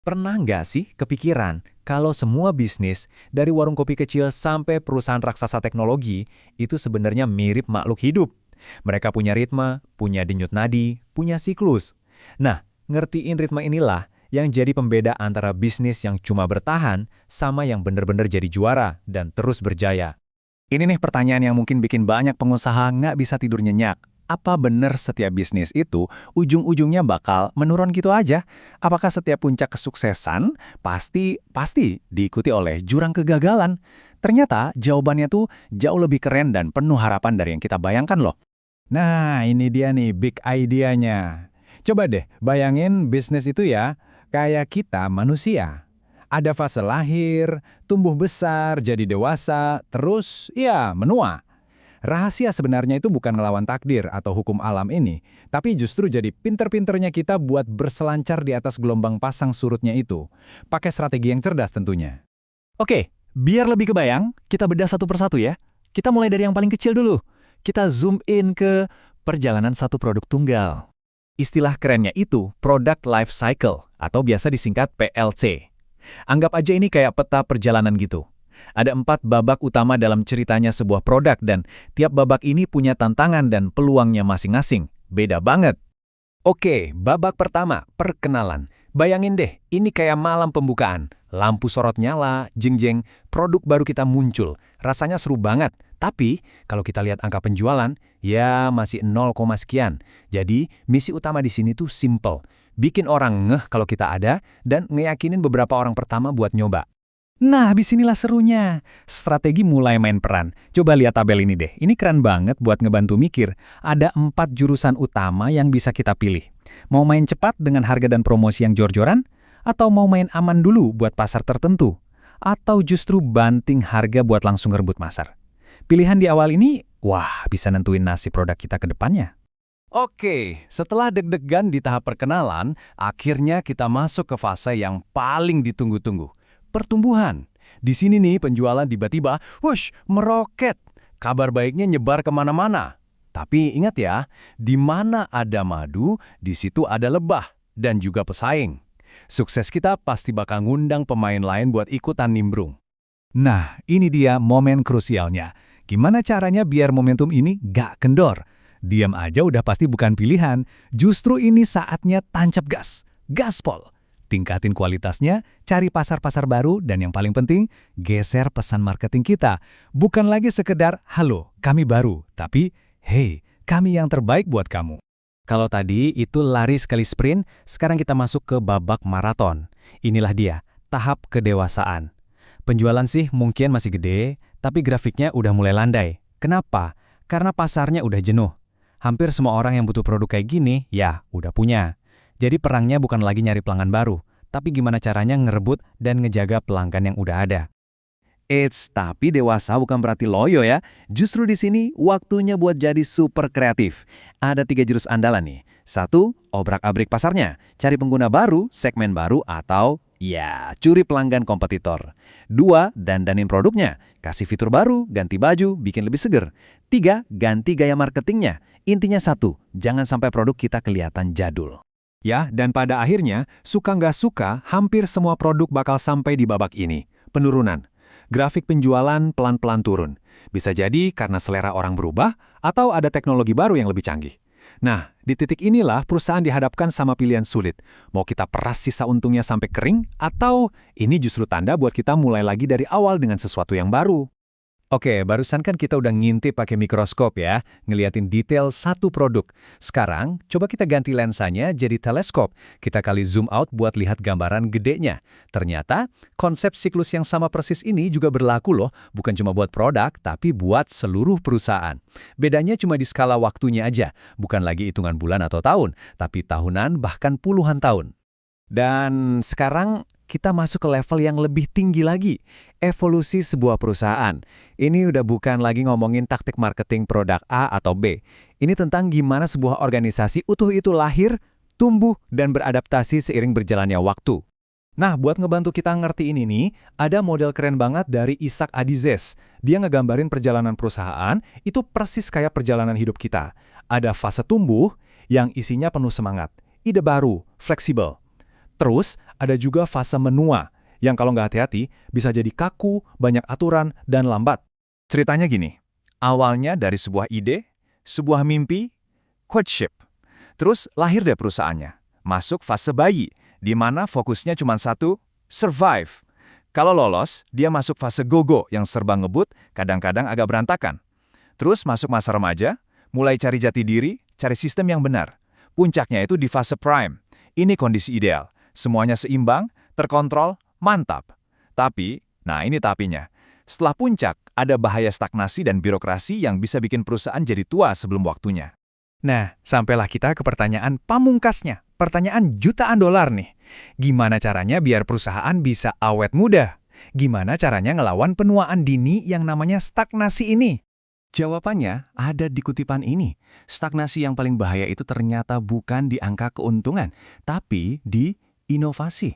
Pernah nggak sih kepikiran kalau semua bisnis, dari warung kopi kecil sampai perusahaan raksasa teknologi, itu sebenarnya mirip makhluk hidup? Mereka punya ritme, punya denyut nadi, punya siklus. Nah, ngertiin ritme inilah yang jadi pembeda antara bisnis yang cuma bertahan sama yang benar-benar jadi juara dan terus berjaya. Ini nih pertanyaan yang mungkin bikin banyak pengusaha nggak bisa tidur nyenyak. Apa benar setiap bisnis itu ujung-ujungnya bakal menurun gitu aja? Apakah setiap puncak kesuksesan pasti diikuti oleh jurang kegagalan? Ternyata jawabannya tuh jauh lebih keren dan penuh harapan dari yang kita bayangkan loh. Nah, ini dia nih big idea-nya. Coba deh bayangin bisnis itu ya, kayak kita manusia. Ada fase lahir, tumbuh besar, jadi dewasa, terus ya menua. Rahasia sebenarnya itu bukan ngelawan takdir atau hukum alam ini, tapi justru jadi pinter-pinternya kita buat berselancar di atas gelombang pasang surutnya itu. Pakai strategi yang cerdas tentunya. Oke, biar lebih kebayang, kita bedah satu persatu ya. Kita mulai dari yang paling kecil dulu. Kita zoom in ke perjalanan satu produk tunggal. Istilah kerennya itu Product Life Cycle atau biasa disingkat PLC. Anggap aja ini kayak peta perjalanan gitu. Ada 4 babak utama dalam ceritanya sebuah produk dan tiap babak ini punya tantangan dan peluangnya masing-masing. Beda banget. Oke, babak pertama, perkenalan. Bayangin deh, ini kayak malam pembukaan. Lampu sorot nyala, jeng-jeng, produk baru kita muncul. Rasanya seru banget. Tapi, kalau kita lihat angka penjualan, ya masih 0, sekian. Jadi, misi utama di sini tuh simple. Bikin orang ngeh kalau kita ada, dan ngeyakinin beberapa orang pertama buat nyoba. Nah, habis inilah serunya. Strategi mulai main peran. Coba lihat tabel ini deh. Ini keren banget buat ngebantu mikir. Ada 4 jurusan utama yang bisa kita pilih. Mau main cepat dengan harga dan promosi yang jor-joran? Atau mau main aman dulu buat pasar tertentu? Atau justru banting harga buat langsung ngerebut pasar? Pilihan di awal ini, wah, bisa nentuin nasib produk kita ke depannya. Oke, setelah deg-degan di tahap perkenalan, akhirnya kita masuk ke fase yang paling ditunggu-tunggu. Pertumbuhan. Di sini nih penjualan tiba-tiba, wush, meroket. Kabar baiknya nyebar kemana-mana. Tapi ingat ya, di mana ada madu, di situ ada lebah dan juga pesaing. Sukses kita pasti bakal ngundang pemain lain buat ikutan nimbrung. Nah, ini dia momen krusialnya. Gimana caranya biar momentum ini gak kendor? Diam aja udah pasti bukan pilihan. Justru ini saatnya tancap gas. Gaspol. Tingkatin kualitasnya, cari pasar-pasar baru, dan yang paling penting, geser pesan marketing kita. Bukan lagi sekedar, halo, kami baru, tapi, hey, kami yang terbaik buat kamu. Kalau tadi itu lari sekali sprint, sekarang kita masuk ke babak maraton. Inilah dia, tahap kedewasaan. Penjualan sih mungkin masih gede, tapi grafiknya udah mulai landai. Kenapa? Karena pasarnya udah jenuh. Hampir semua orang yang butuh produk kayak gini, ya udah punya. Jadi perangnya bukan lagi nyari pelanggan baru, tapi gimana caranya ngerebut dan ngejaga pelanggan yang udah ada. Tapi dewasa bukan berarti loyo ya. Justru di sini waktunya buat jadi super kreatif. Ada 3 jurus andalan nih. 1, obrak-abrik pasarnya. Cari pengguna baru, segmen baru, atau ya, curi pelanggan kompetitor. 2, dandanin produknya. Kasih fitur baru, ganti baju, bikin lebih seger. 3, ganti gaya marketingnya. Intinya 1, jangan sampai produk kita kelihatan jadul. Ya, dan pada akhirnya, suka nggak suka, hampir semua produk bakal sampai di babak ini. Penurunan. Grafik penjualan pelan-pelan turun. Bisa jadi karena selera orang berubah, atau ada teknologi baru yang lebih canggih. Nah, di titik inilah perusahaan dihadapkan sama pilihan sulit. Mau kita peras sisa untungnya sampai kering, atau ini justru tanda buat kita mulai lagi dari awal dengan sesuatu yang baru. Oke, barusan kan kita udah ngintip pakai mikroskop ya, ngeliatin detail satu produk. Sekarang, coba kita ganti lensanya jadi teleskop. Kita kali zoom out buat lihat gambaran gedenya. Ternyata, konsep siklus yang sama persis ini juga berlaku loh, bukan cuma buat produk, tapi buat seluruh perusahaan. Bedanya cuma di skala waktunya aja, bukan lagi hitungan bulan atau tahun, tapi tahunan bahkan puluhan tahun. Dan sekarang kita masuk ke level yang lebih tinggi lagi, evolusi sebuah perusahaan. Ini udah bukan lagi ngomongin taktik marketing produk A atau B. Ini tentang gimana sebuah organisasi utuh itu lahir, tumbuh, dan beradaptasi seiring berjalannya waktu. Nah, buat ngebantu kita ngerti ini nih, ada model keren banget dari Isaac Adizes. Dia ngegambarin perjalanan perusahaan, itu persis kayak perjalanan hidup kita. Ada fase tumbuh yang isinya penuh semangat, ide baru, fleksibel. Terus, ada juga fase menua, yang kalau nggak hati-hati bisa jadi kaku, banyak aturan, dan lambat. Ceritanya gini, awalnya dari sebuah ide, sebuah mimpi, courtship. Terus lahir deh perusahaannya. Masuk fase bayi, di mana fokusnya cuma satu, survive. Kalau lolos, dia masuk fase gogo yang serba ngebut, kadang-kadang agak berantakan. Terus masuk masa remaja, mulai cari jati diri, cari sistem yang benar. Puncaknya itu di fase prime. Ini kondisi ideal. Semuanya seimbang, terkontrol, mantap. Tapi, nah ini tapinya. Setelah puncak, ada bahaya stagnasi dan birokrasi yang bisa bikin perusahaan jadi tua sebelum waktunya. Nah, sampailah kita ke pertanyaan pamungkasnya. Pertanyaan jutaan dolar nih. Gimana caranya biar perusahaan bisa awet muda? Gimana caranya ngelawan penuaan dini yang namanya stagnasi ini? Jawabannya ada di kutipan ini. Stagnasi yang paling bahaya itu ternyata bukan di angka keuntungan, tapi di inovasi.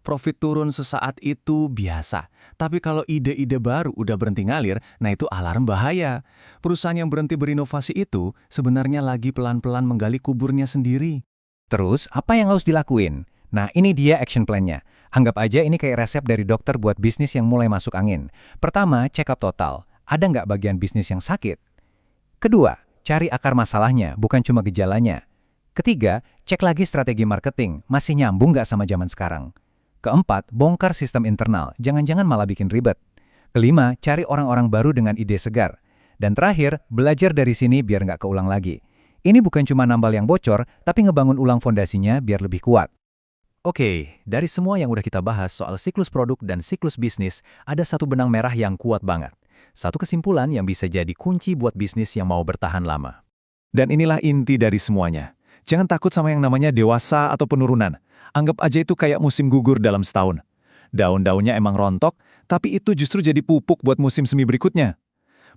Profit turun sesaat itu biasa, tapi kalau ide-ide baru udah berhenti ngalir, nah itu alarm bahaya. Perusahaan yang berhenti berinovasi itu sebenarnya lagi pelan-pelan menggali kuburnya sendiri. Terus, apa yang harus dilakuin? Nah, ini dia action plan-nya. Anggap aja ini kayak resep dari dokter buat bisnis yang mulai masuk angin. Pertama, check up total. Ada nggak bagian bisnis yang sakit? Kedua, cari akar masalahnya, bukan cuma gejalanya. Ketiga, cek lagi strategi marketing, masih nyambung nggak sama zaman sekarang. Keempat, bongkar sistem internal, jangan-jangan malah bikin ribet. Kelima, cari orang-orang baru dengan ide segar. Dan terakhir, belajar dari sini biar nggak keulang lagi. Ini bukan cuma nambal yang bocor, tapi ngebangun ulang fondasinya biar lebih kuat. Oke, dari semua yang udah kita bahas soal siklus produk dan siklus bisnis, ada satu benang merah yang kuat banget. Satu kesimpulan yang bisa jadi kunci buat bisnis yang mau bertahan lama. Dan inilah inti dari semuanya. Jangan takut sama yang namanya dewasa atau penurunan. Anggap aja itu kayak musim gugur dalam setahun. Daun-daunnya emang rontok, tapi itu justru jadi pupuk buat musim semi berikutnya.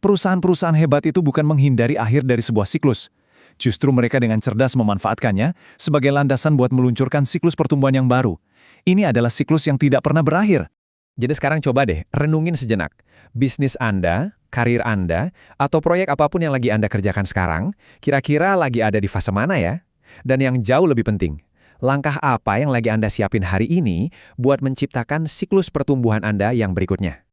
Perusahaan-perusahaan hebat itu bukan menghindari akhir dari sebuah siklus. Justru mereka dengan cerdas memanfaatkannya sebagai landasan buat meluncurkan siklus pertumbuhan yang baru. Ini adalah siklus yang tidak pernah berakhir. Jadi sekarang coba deh, renungin sejenak. Bisnis Anda, karir Anda, atau proyek apapun yang lagi Anda kerjakan sekarang, kira-kira lagi ada di fase mana ya? Dan yang jauh lebih penting, langkah apa yang lagi Anda siapin hari ini buat menciptakan siklus pertumbuhan Anda yang berikutnya?